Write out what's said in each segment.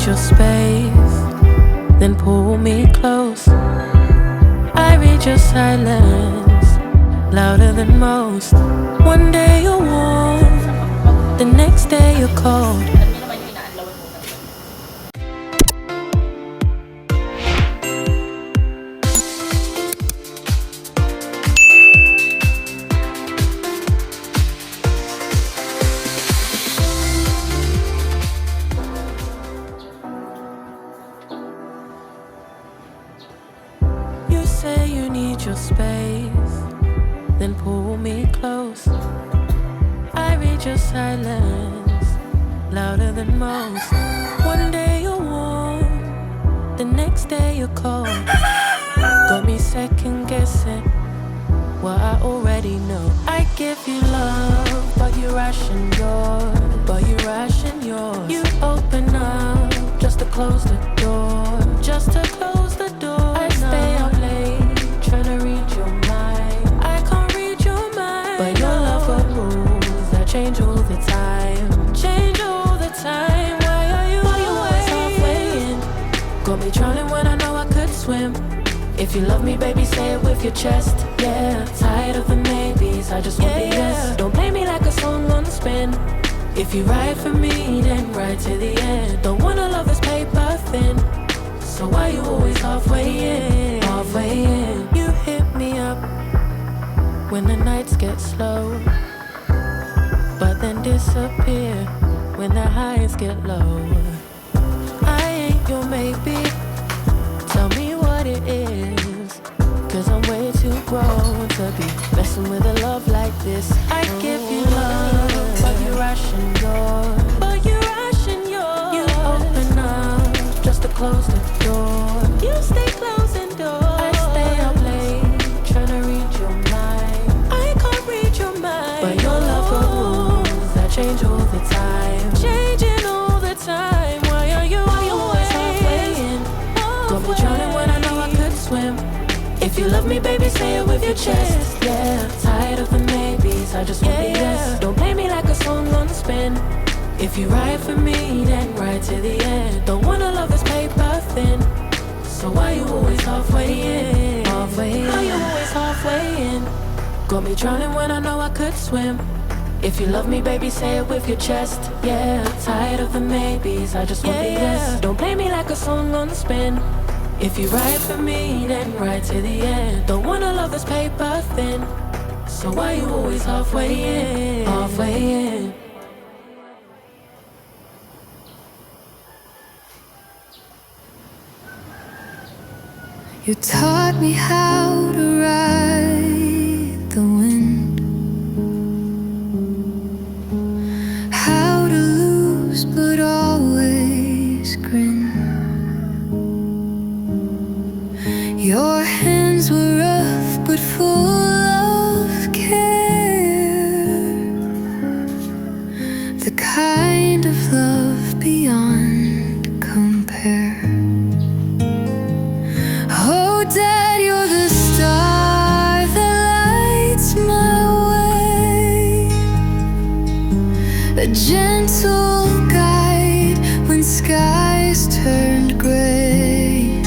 your space, then pull me close. I read your silence, louder than most. One day you're warm, the next day you're cold. You say you need your space, then pull me close. I read your silence, louder than most. One day you're warm, the next day you're cold. Got me second guessing what I already know. I give you love, but you ration yours. You open up just to close the door. I stay up late, trying to read your mind. I can't read your mind, but your love got rules that change all the time. Why are you always halfway in? Got me drowning when I know I could swim. If you love me, baby, say it with your chest. Yeah, tired of the maybes, I just want the yes. Don't play me like a song on spin. If you ride for me, then ride to the end. Don't wanna love this paper thin, so why you always halfway in? You hit me up when the nights get slow, but then disappear when the highs get low. I ain't your maybe, tell me what it is, 'cause I'm way too grown to be messing with a love like this. I give you love, but you ration yours. You open up just to close the door. You stay closing doors. I stay up late, trying to read your mind. I can't read your mind, but your love got rules that change all the time. Why are you always halfway in? Got me drowning when I know I could swim. If you love me, baby, say it with your chest. Yeah, tired of the maybes, I just want the yes. Don't play me like a song on spin. If you ride for me, then ride to the end. Don't wanna love this paper thin, so why you always halfway in? Why you always halfway in? Got me drowning when I know I could swim. If you love me, baby, say it with your chest. Yeah, tired of the maybes, I just want the yes. Don't play me like a song on spin. If you ride for me, then ride to the end. Don't wanna love this paper thin, so why you always halfway in? You taught me how to ride the wind, how to lose but always grin. Your hands were rough but full of care, the kind of love beyond compare. Oh, Dad, you're the star that lights my way, a gentle guide when skies turned gray.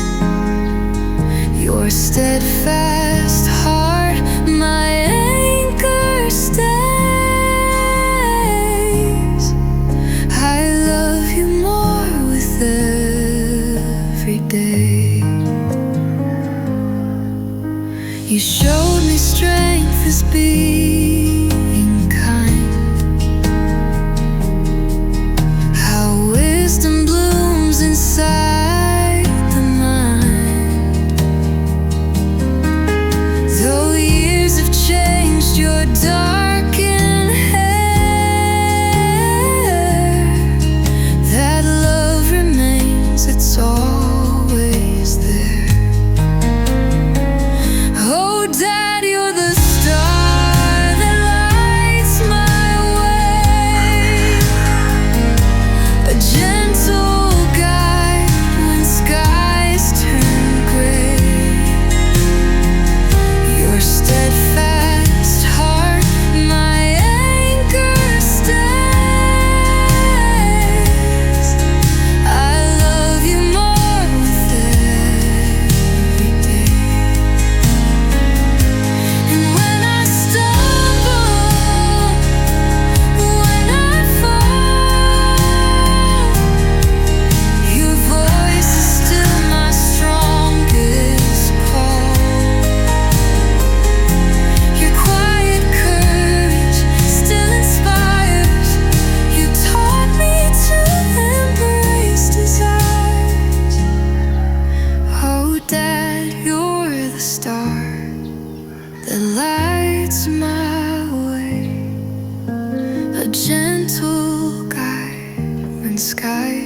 Your steadfast heart, my anchor stays. I love you more with every day. You showed me strength is being kind,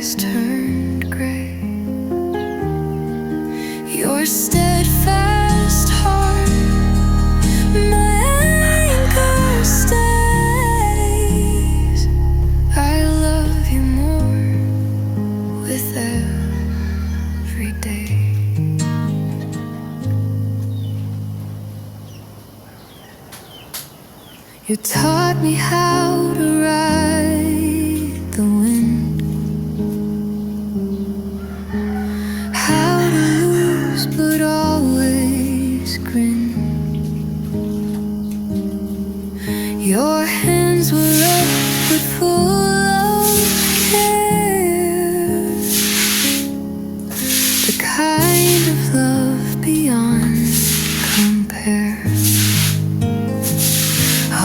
skies turned gray. Your steadfast heart, my anchor stays. I love you more with every day. You taught me how to ride the wind, how to lose but always grin. Your hands were rough but full of care, the kind of love beyond compare.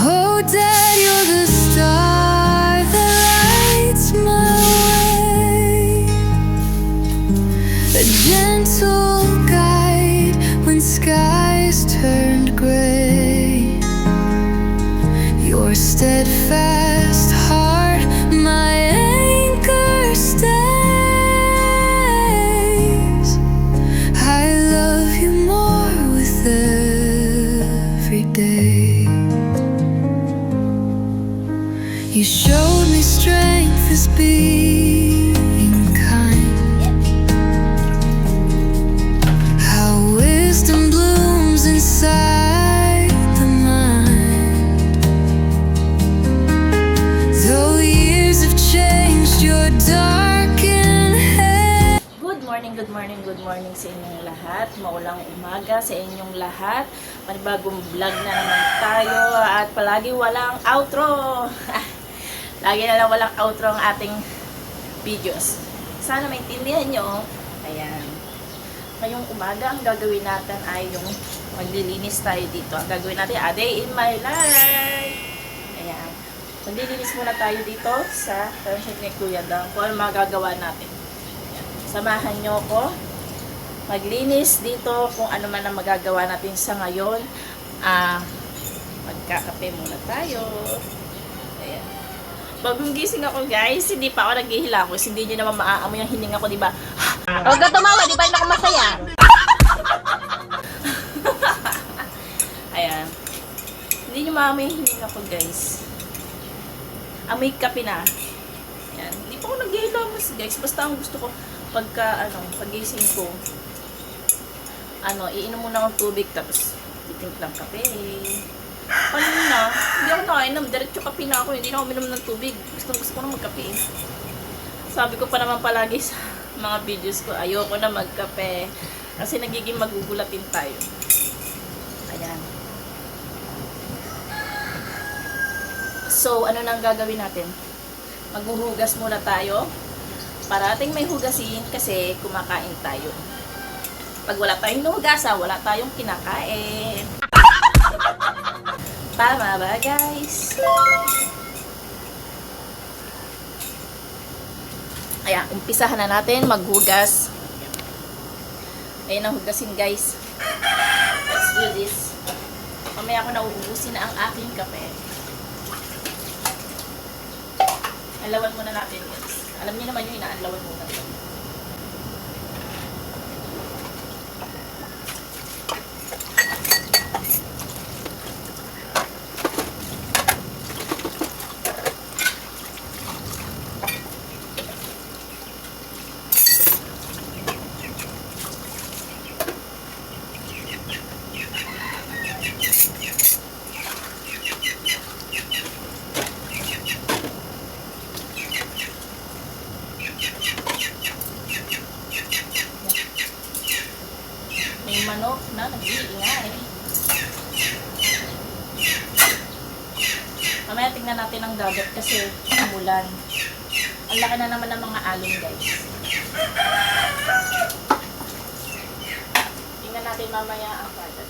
Oh, Dad, you're the star that lights my way, a gentle guide when skies turned gray. Your steadfast heart, my anchor stays. I love you more with every day. You showed me strength as being kind, how wisdom blooms inside the mind. Though years have changed your darkened head. Good morning sa inyong lahat. Maulang umaga sa inyong lahat. Panibagong vlog na naman tayo at palagi walang outro. Lagi na lang walang outro ang ating videos. Sana maintindihan nyo. Ayan. Ngayong umaga, ang gagawin natin ay yung maglilinis tayo dito. Ang gagawin natin, a day in my life. Ayan. Maglilinis muna tayo dito sa township ni Kuya Dang. Kung ano magagawa natin. Ayan. Samahan nyo ko. Maglinis dito kung ano man ang magagawa natin sa ngayon. Magkakape muna tayo. Ayan. Bagong gising ako, guys, hindi pa ako naghihilamos. Hindi nyo naman maaamoy ang hininga ko, di ba? Huwag ka tumawa, di ba yun ako masaya? Ayan. Hindi nyo maaamoy ang hininga ko, guys. Amoy kape na. Ayan. Hindi pa ako naghihilamos, guys. Basta ang gusto ko, pagising ko, iinom muna akong tubig, tapos titimplang kape. Kanina, hindi ako nakainom. Diretso kape na ako. Hindi na ako minom ng tubig. Gusto ko na magkape. Sabi ko pa naman palagi sa mga videos ko, ayoko na magkape. Kasi nagiging magugulatin tayo. Ayan. So, ano nang gagawin natin? Maghuhugas muna tayo. Parating may hugasin kasi kumakain tayo. Pag wala tayong nuhugasa, wala tayong kinakain. Tama ba, guys? Ayan, umpisahan na natin maghugas. Ayan ang hugasin, guys. Let's do this. Mamaya ko na uubusin na ang aking kape. Alawan muna natin, guys. Alam niyo naman yung inaalawan muna. May manok na nag-iingay. Mamaya tingnan natin ang dagat kasi umulan. Ang laki na naman ng mga alon, guys. Tingnan natin mamaya ang dagat.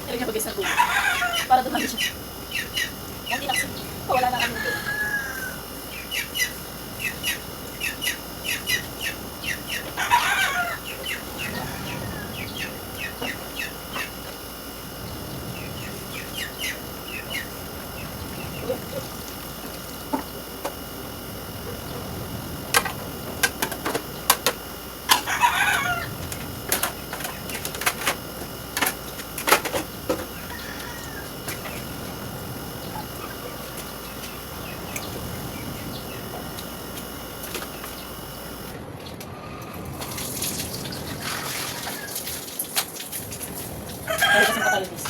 Talaga pag-isa tubig. para dumami siya. Hindi na kasi. Wala na kami dito. Ay, kasi pa tayo, miss.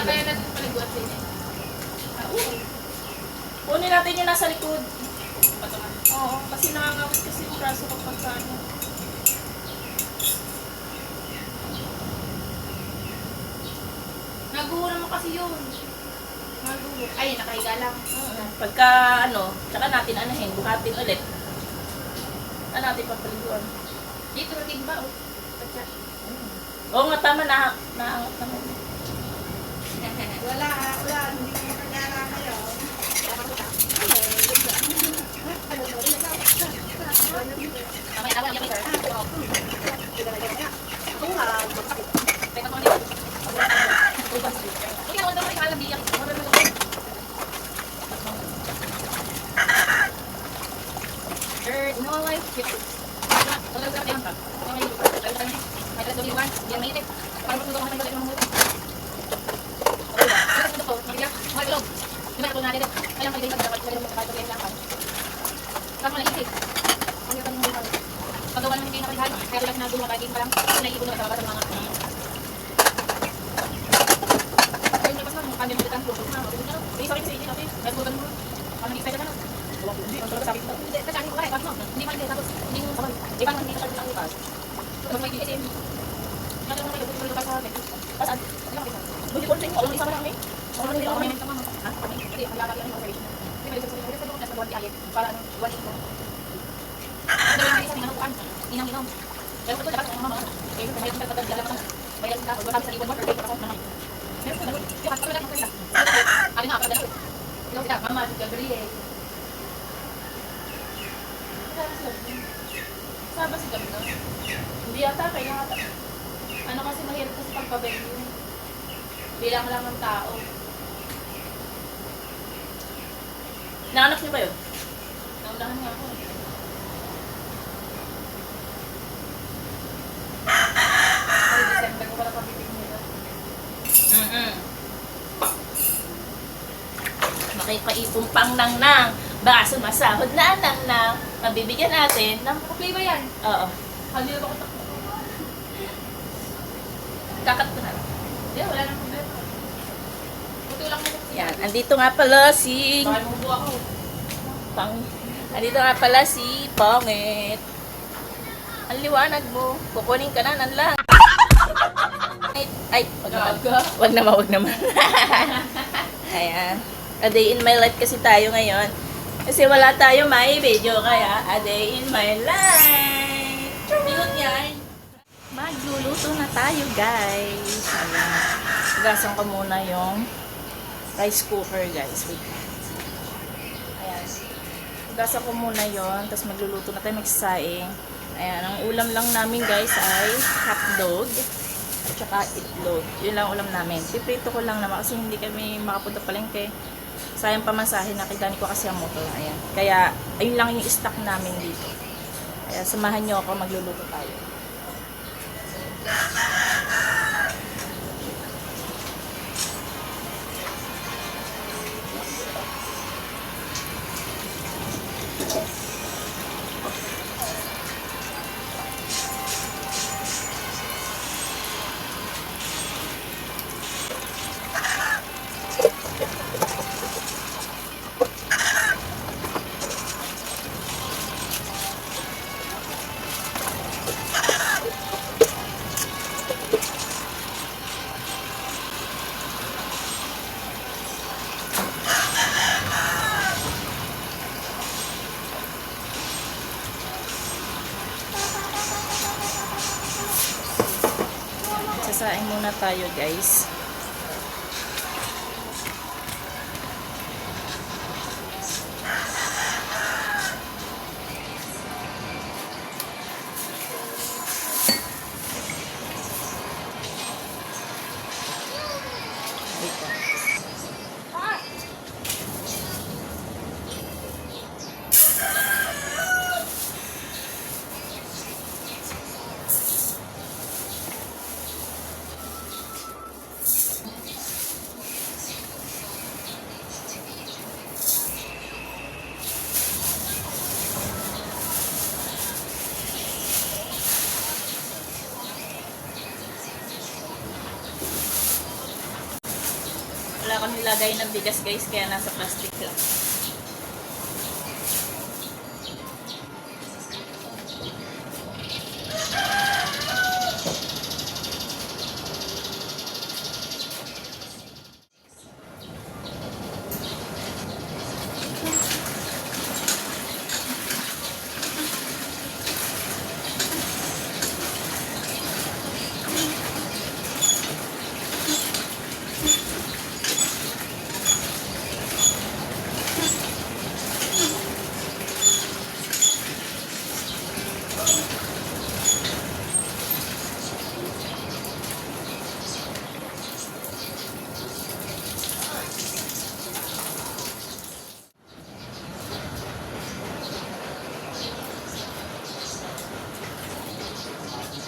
Kaya natin paliguan sa inyo. Kunin natin yung nasa likod. Patungan. Oo, kasi nakangawit kasi yung braso kapag sa ano. Naguho naman kasi yun. Naguho. Ay, nakahiga lang. Pagka ano, tsaka natin anahin, buhatin ulit. Ano natin papaliguan? Dito natin ba? Oh. Patsa. Oo nga, tama na. Naangat naman. Wala. Hindi ko magkakala kayo. Kamay awan niya, sir. Teka ko nito. Kaya wala naman alam diyan. No life. Wala ka pa. May tres doon yan may itik. Para matuto ka naman balik ng mga ito, Maria. Hoy, ilog. Di ba ito natin? Kailang kayo dapat dapat kayo magkakaroon ng lang. Saan mo naisip? Ang hirap ng mga paggawa naman kayo nakalihan. Kaya lang nagulong magaging parang naiipon na sa baba sa mga kaya may pasang kanya mo ditang tulog na. Hindi sorry kasi hindi natin. Kaya tulog mo. Ang nag-expect naman. Hindi, ang tulog sabi ko. Hindi, kasi ko kaya tapos hindi man din tapos hindi mo sabay. Di ba hindi ka lang upas? Mas may DSM. Nagano mo kayo tulog pa sa akin. Pasaan? Hindi ko rin alam isa lang eh. Ako hindi ako may tamang. Ha? Hindi ang lalaki ang operation. Hindi may sasabihin ko sa buwan diet para ano, buwan ito. Ano yung isa ng kuan? Inang-inom. Pero ko dapat ang mama. Eh, may kita pag dala mo. May dala ko, wala sa ibon mo or dito ako naman. Pero ko dapat yung hasta lang ko. Ano nga para dala. Ikaw kita, mama, Gabriel. Saba si Gabriel? Hindi yata, kaya yata. Ano kasi mahirap kasi pagpabili yun. Bilang lang ng tao. Naanak niyo ba yun? Naunahan nga ako. Ay, December ko Pakipaipong pang nang. Baka sumasahod na nang. Mabibigyan natin ng... Play ba yan? Oo. Hindi na ba ko takbo? Kakat ko na. Hindi, wala nang problema. Buti lang mo. Yan. Andito nga pala si... Baka mabubuo ako. Andito nga pala si Pangit. Ang liwanag mo. Kukunin ka na ng lang. Ay, wag naman. Ayan. A day in my life kasi tayo ngayon. Kasi wala tayo may video, kaya a day in my life. Yun yan. Magluluto na tayo, guys. Ayan. Hugasan ko muna yung rice cooker, guys. Wait. Ayan. Hugasan ko muna yon, tapos magluluto na tayo, magsasaing. Ayan, ang ulam lang namin, guys, ay hotdog at saka itlog. Yun lang ulam namin. Piprito ko lang naman kasi hindi kami makapunta palengke. Sayang pamasahin, nakidani ko kasi ang motor. Ayan. Kaya, ayun lang yung stock namin dito. Kaya, samahan nyo ako, magluluto tayo. Sasaing muna tayo, guys. Wait lang. Wala kami lagay ng bigas, guys, kaya nasa plastic lang.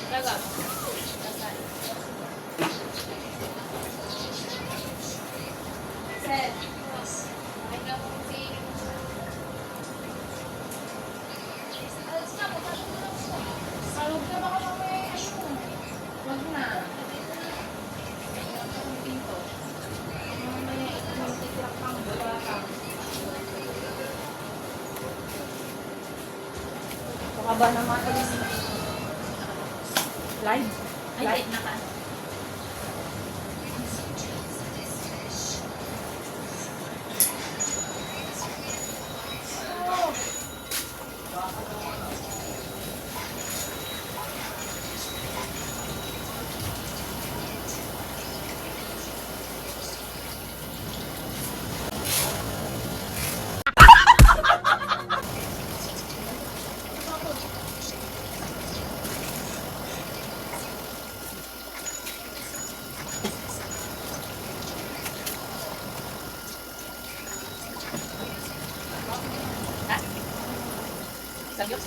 Talaga. Sir. Ay na po si... Alas na, magkakaroon na po. Kalog na baka mamaya, ano? Wag na. Ang pinto. Mamaya, magtitirak pang wala ka. Baka ba naman ulit live? Ay, naka. Sagyos?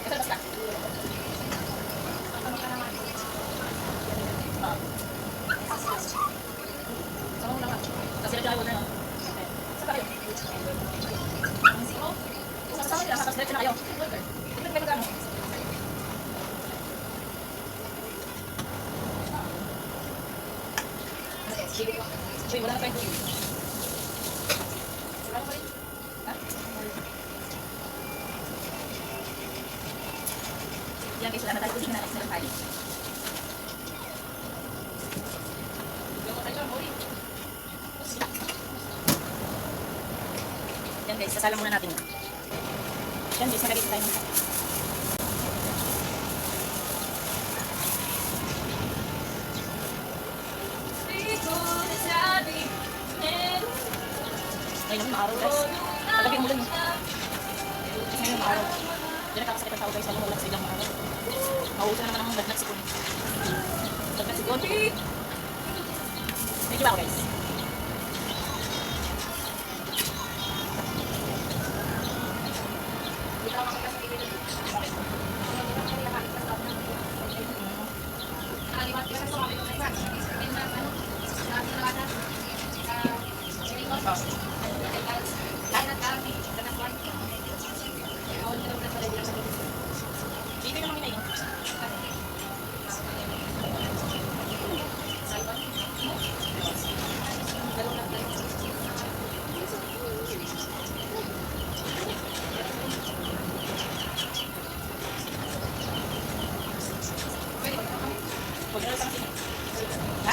Basta basta. sila tayo na. Sa tayo. Kung kasama nila, tapos diretso na kayo. Ito na kayo. Sige, wala na tayong tubig. Wala na pa rin. Ha? Yan guys, wala na tayo tubig na natin tayo. Yan guys, sasala muna natin. Yan guys, nagagit tayo ng ngayon naman maaraw guys. Pagkabi mo lang no. Kasi ngayon maaraw. Diyan nakakasakit ang tao guys. Alam mo lang sa ilang maaraw. Mauuso na naman ang lagnat sikon. Lagnat sikon. Medyo ba ako guys? Dito naman yun. Ha?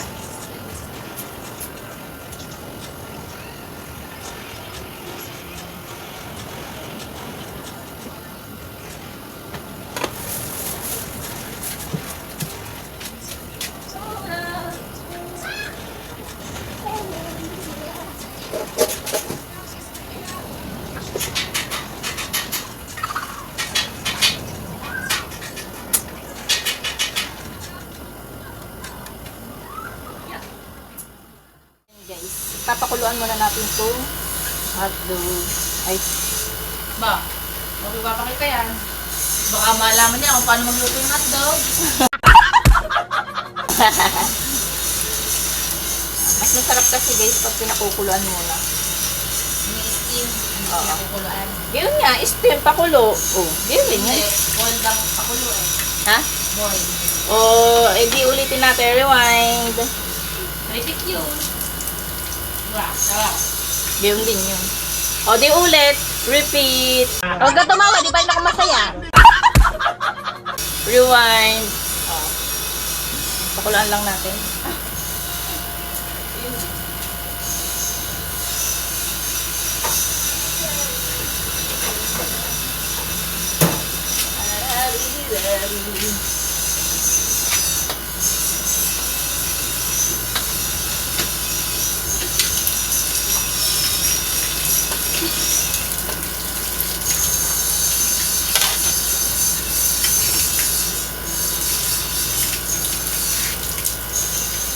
Guys, papakuluan muna natin itong hotdog. Ay, Ba, magpapakita ka yan. Baka malaman niya kung paano magluto yung hotdog. mas masarap kasi guys pag pinakukuluan muna. Ini-steam, hindi pinakukuluan. Yun nga, steam pakulo. Oh, yun din Hindi, yun. boil lang pakulo eh. Ha? Boil. Oh, edi ulitin natin. Rewind. Repeat yun. Diba? Sarap. Yun din yun. O, di ulit. Repeat. Huwag ka tumawa, di ba yun ako masaya? Rewind. O. Pakuluan lang natin.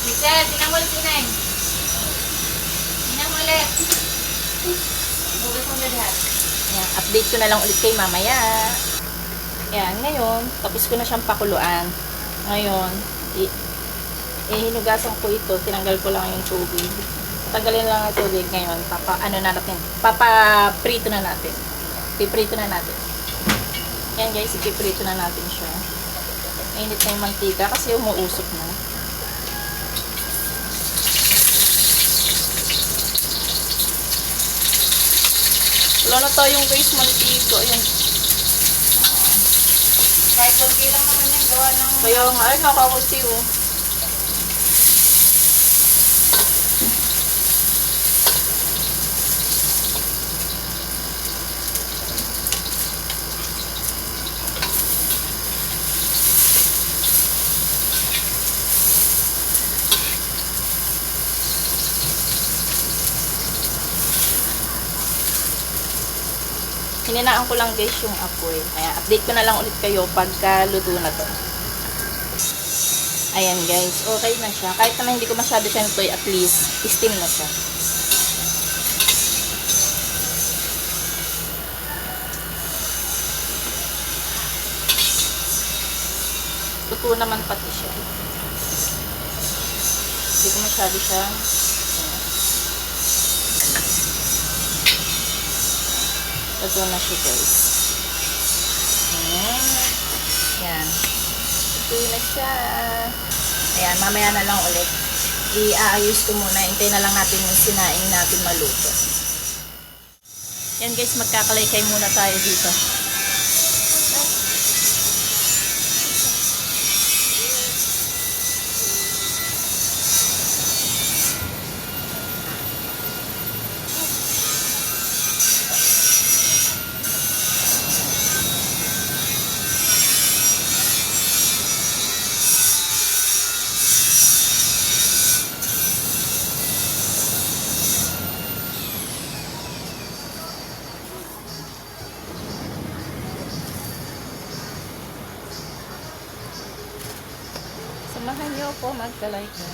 Michelle, tingnan mo ulit si Neng. Tingnan mo ulit. Hugas mo na lahat. Yan, update ko na lang ulit kay mamaya. Yan, ngayon, tapos ko na siyang pakuluan. Ngayon, hinugasan ko ito, tinanggal ko lang yung tubig. Tanggalin lang ang tubig ngayon, papa-prito na natin. Piprito na natin. Yan guys, ipiprito na natin siya. Mainit na yung mantika kasi umuusok na. Wala na tayong guys, mantika. Ayan. Kahit konti lang naman yan, gawa ng... Kaya nga, ay nakakusti oh. Hininaan ko lang guys yung apoy. Ayan, update ko na lang ulit kayo pagka luto na to. Ayan guys, okay na siya. Kahit naman hindi ko masyado siya nitoy, at least steam na siya. Luto naman pati siya. Hindi ko masyado siya. Ayan. Luto na siya, guys. Ayan. Ayan. Luto na siya. Ayan, mamaya na lang ulit. I-aayos ko muna. Hintay na lang natin yung sinaing natin maluto. Yan guys, magkakalaykay muna tayo dito. Samahan niyo po magkalaykay.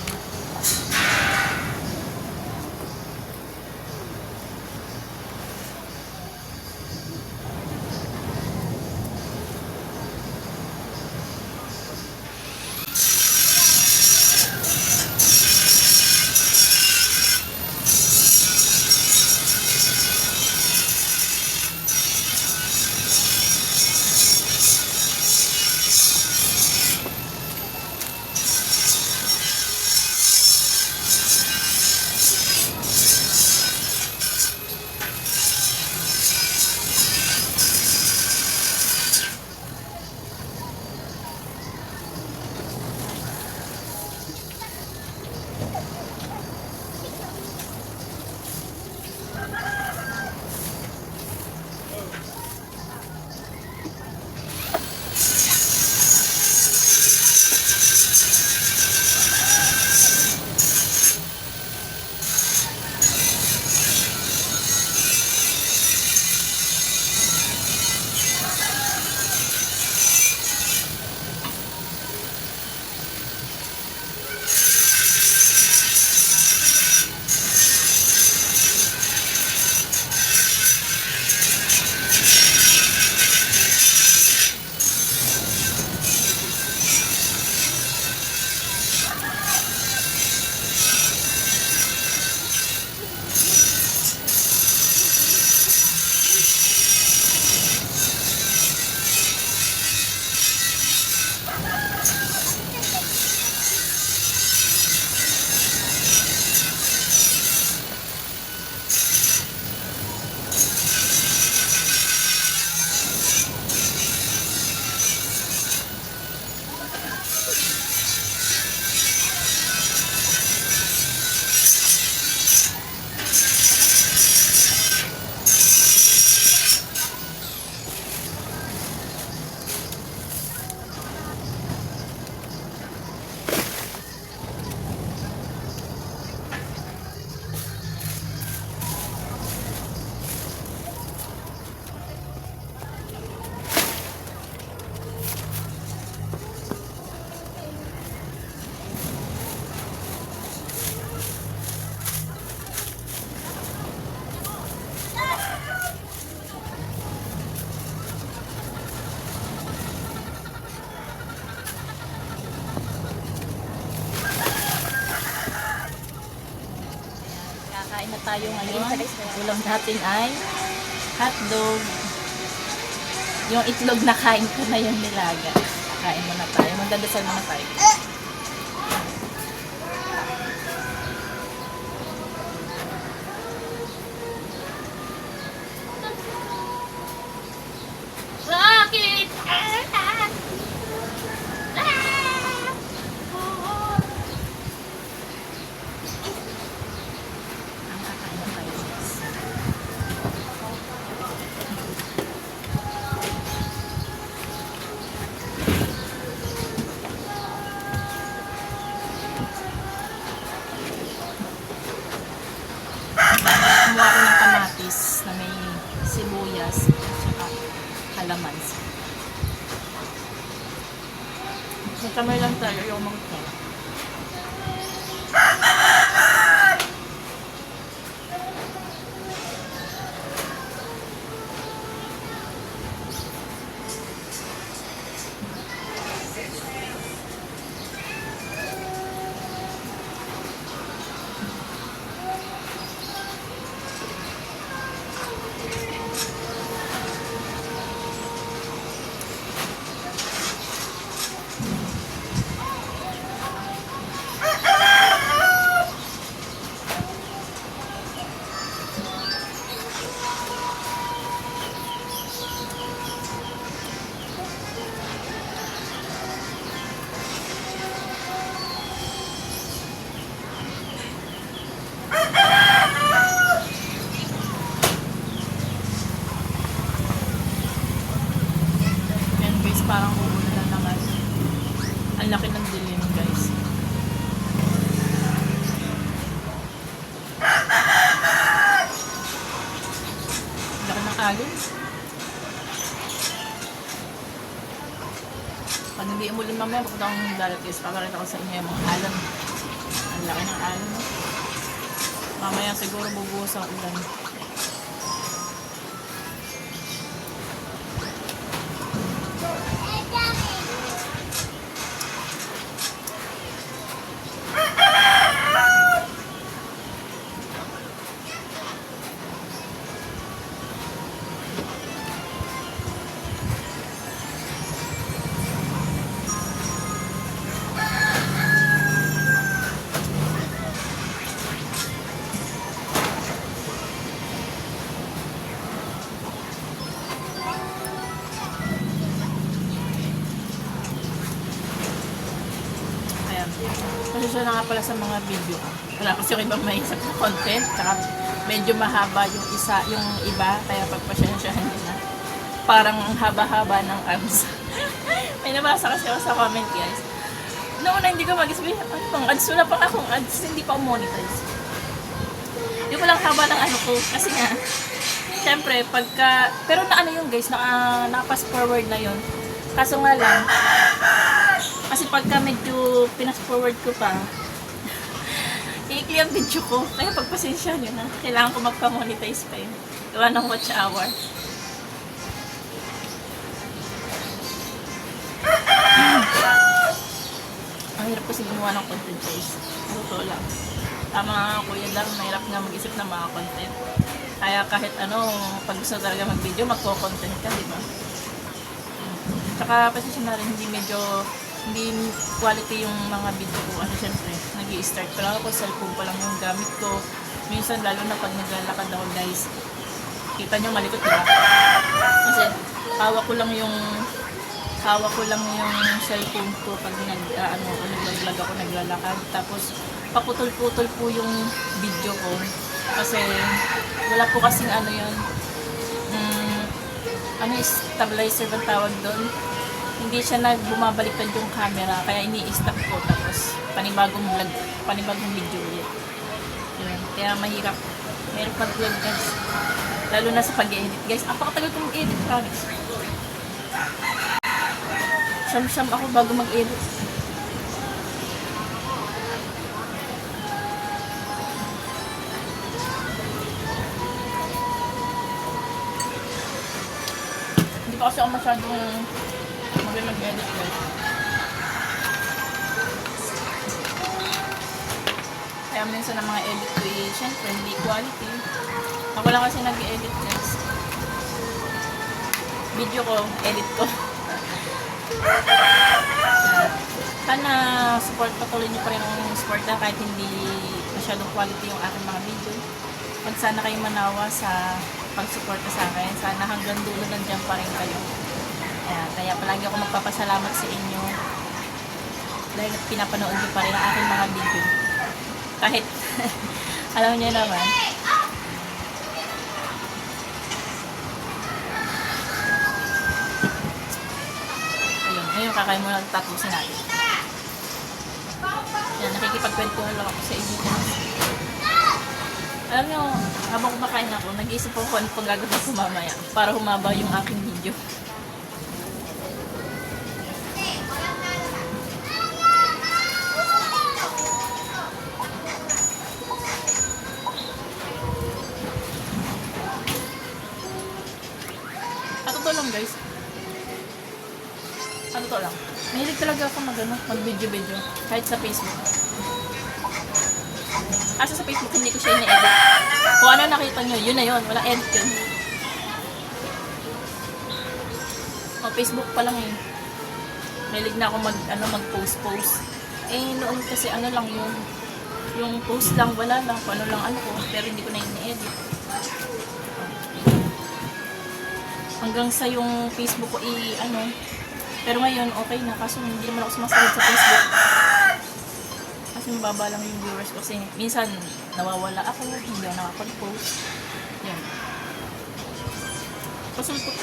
Kain na tayo ngayon. Ulam natin ay hotdog. Yung itlog na kain ko na yung nilaga. Kain muna tayo. Magdadasal muna tayo. Bakit? Kakain na tayo, guys. Kumuha ko ng kamatis na may sibuyas at saka kalamansi. Magkamay lang tayo yung mga alon. Pag hindi umulan mamaya, pupunta akong dalat guys. Paparita ko sa inyo yung mga alon. Ang laki ng alon. No? Mamaya siguro bubuhos ang ulan. Ayan. Pasensya na nga pala sa mga video. Wala kasi yung ibang may isang content. Saka medyo mahaba yung iba. Kaya pagpasensyahan nyo na. Parang ang haba-haba ng ads. May nabasa kasi ako sa comment guys. Noong una hindi ko mag-isip. Ano pang ads? Wala pang akong ads. Hindi pa monetize. Hindi ko lang haba ng ano ko. Kasi nga, syempre, pagka... Pero na ano yung guys, naka-pass forward na yun. Kaso nga lang, kasi pagka medyo pinas-forward ko pa, i-clear ang video ko. Kaya pagpasensya nyo na. Kailangan ko magpa-monetize pa yun. Gawa ng watch hour. Ang hirap kasi gumawa ng content guys. Totoo lang. Tama nga kuya lang, mahirap nga mag-isip ng mga content. Kaya kahit ano, pag gusto talaga mag-video, magko-content ka, di ba? Tsaka pasensya na rin, hindi quality yung mga video ko. Ano syempre, nag-i-start pa lang ako, cellphone pa lang yung gamit ko. Minsan lalo na pag naglalakad ako guys, kita nyo malikot diba? Kasi hawak ko lang yung cellphone ko pag nag-vlog ako, naglalakad. Tapos paputol-putol po yung video ko. Kasi wala po kasing ano yun, stabilizer bang tawag doon? Hindi siya bumabaliktad yung camera, kaya ini-stop ko. Tapos panibagong video ulit. Yun. Kaya mahirap mag-vlog guys. Lalo na sa pag-edit guys. Apakatagal ko mag-edit guys. Siyam-siyam ako bago mag-edit. Hindi pa kasi ako masyadong mag-edit guys. Kaya minsan ang mga edit ko syempre hindi quality. Ako lang kasi nag-edit guys. Video ko, edit ko. Sana patuloy niyo pa rin ang support na kahit hindi masyadong quality yung aking mga video. Pag sana kayo manawa sa pag-suporta sa akin, sana hanggang dulo nandiyan pa rin kayo. Kaya palagi ako magpapasalamat sa inyo dahil pinapanood niyo pa rin ang aking mga video. Kahit alam niyo naman, ngayon kakain mo lang tapusin natin. Yan, nakikipagkwentuhan lang ako sa inyo. Alam nyo, habang kumakain ako, nag-iisip ako kung ano pang gagawin ko mamaya para humaba yung aking video. At ito lang guys. Ano to lang? Mahilig talaga ako mag-video-video. Kahit sa Facebook. Kasi sa Facebook, hindi ko siya ina-edit. Kung ano nakita nyo, yun na yun. Walang edit yun. O, Facebook pa lang eh. Mahilig na ako mag-post. Noon kasi ano lang yun. Yung post lang, wala lang. Kung ano lang ko. Pero hindi ko na ina-edit. Hanggang sa yung Facebook ko pero ngayon, okay na. Kaso hindi naman ako sumasahod sa Facebook. Kasi mababa lang yung viewers ko. Kasi minsan, nawawala ako. Hindi ako nakapag-post. Yan. Pasulpot.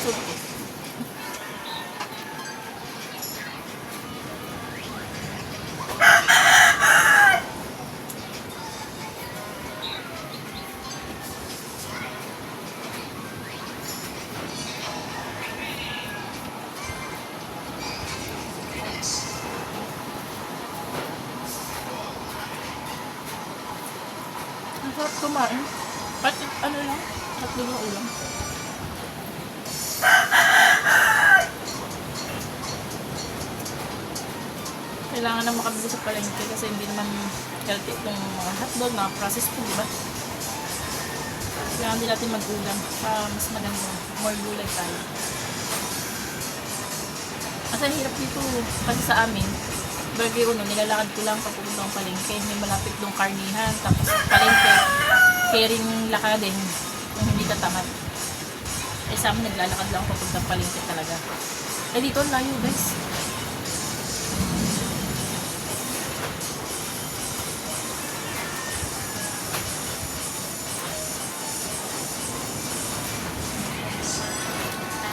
kumain. Pati ano lang, 3 na ulam. Kailangan na makabili sa palengke kasi hindi naman healthy itong mga hotdog, mga processed food, diba? Kailangan din natin mag-ulam para mas maganda, more gulay tayo. Kasi hirap dito kasi sa amin, bagay uno, nilalakad ko lang papuntang palengke. May malapit dong karnihan, tapos palengke, caring lakadin kung hindi ka tamad. Eh sa amin naglalakad lang papuntang palengke talaga. Eh dito layo guys.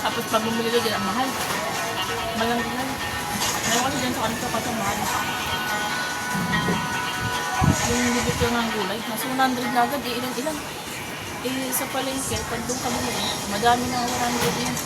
Tapos pag bumili ko din ang mahal. Malang mahal. Ngayon kasi dyan sa kanito kasi mahal. Yung bibit ko ng gulay, nasa 100 na agad, ilan-ilan. Eh sa palengke, pag doon ka bumili, madami na 100 yan.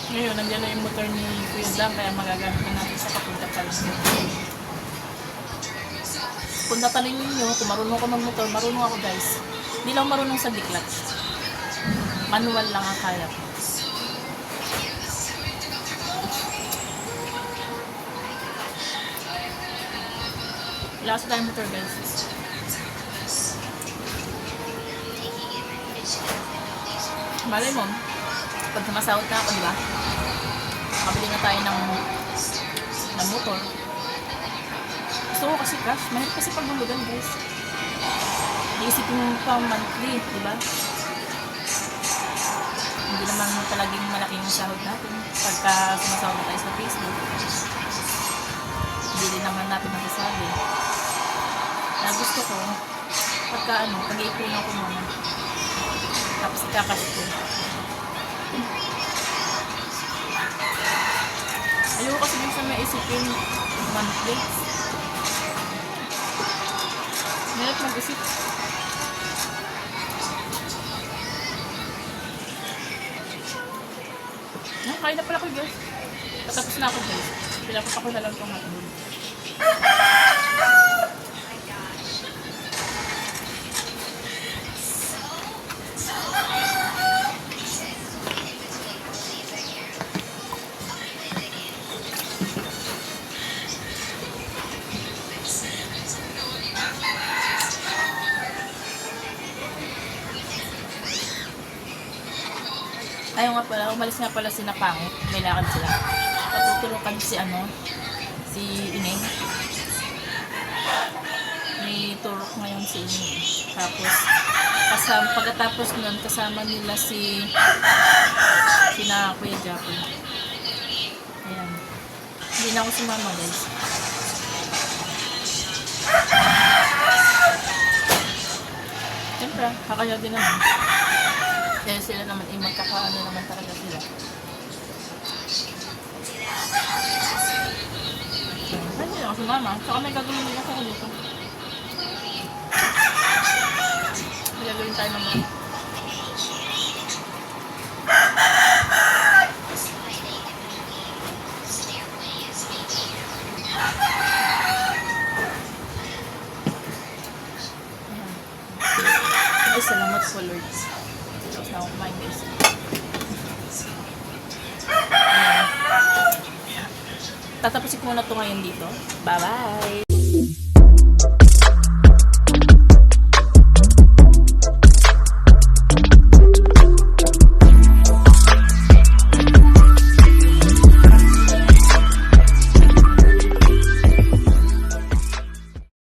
Ngayon, nandiyan na yung motor ni Kuya Dam, kaya magagamit na natin siya papunta pa rin. Kung tatalin ninyo, kung marunong ko mag-motor, marunong ako guys. Hindi lang marunong sa D-clutch. Manual lang ang kaya ko. Wala kasi tayong motor guys. Malay mo, pag sumasahod na ako, di ba? Makabili na tayo ng motor. Gusto ko kasi cash. Mahirap kasi paghulugan guys. Iisipin mo pa monthly, di ba? Hindi naman talagang malaki yung sahod natin. Pagka sumasahod na tayo sa Facebook, hindi din naman natin masasabi. Kaya gusto ko, pagka pag-iipunan ko muna. Tapos ikakash ko. Ayoko kasi minsan may isipin monthly. Meron mag-isip. Kain na pala ko guys. Patapos na ako guys. Pinapapa ko na lang itong hotdog. Ayaw nga pala, umalis nga pala si Napangit. May lakad sila. Patuturukan si Ineng. May turok ngayon si Ineng. Tapos, pagkatapos nun, kasama nila si Kuya Japo. Ayan. Hindi na ako sumama guys. Siyempre, kakaya din naman. Dahil sila naman, magkakaano naman talaga sila. Ay, hindi ako sumama. Tsaka may gagawin din ako dito. May gagawin tayo naman. Ay, salamat po Lord. Tapos na ako kumain guys. Tatapusin ko muna ito ngayon dito. Bye-bye!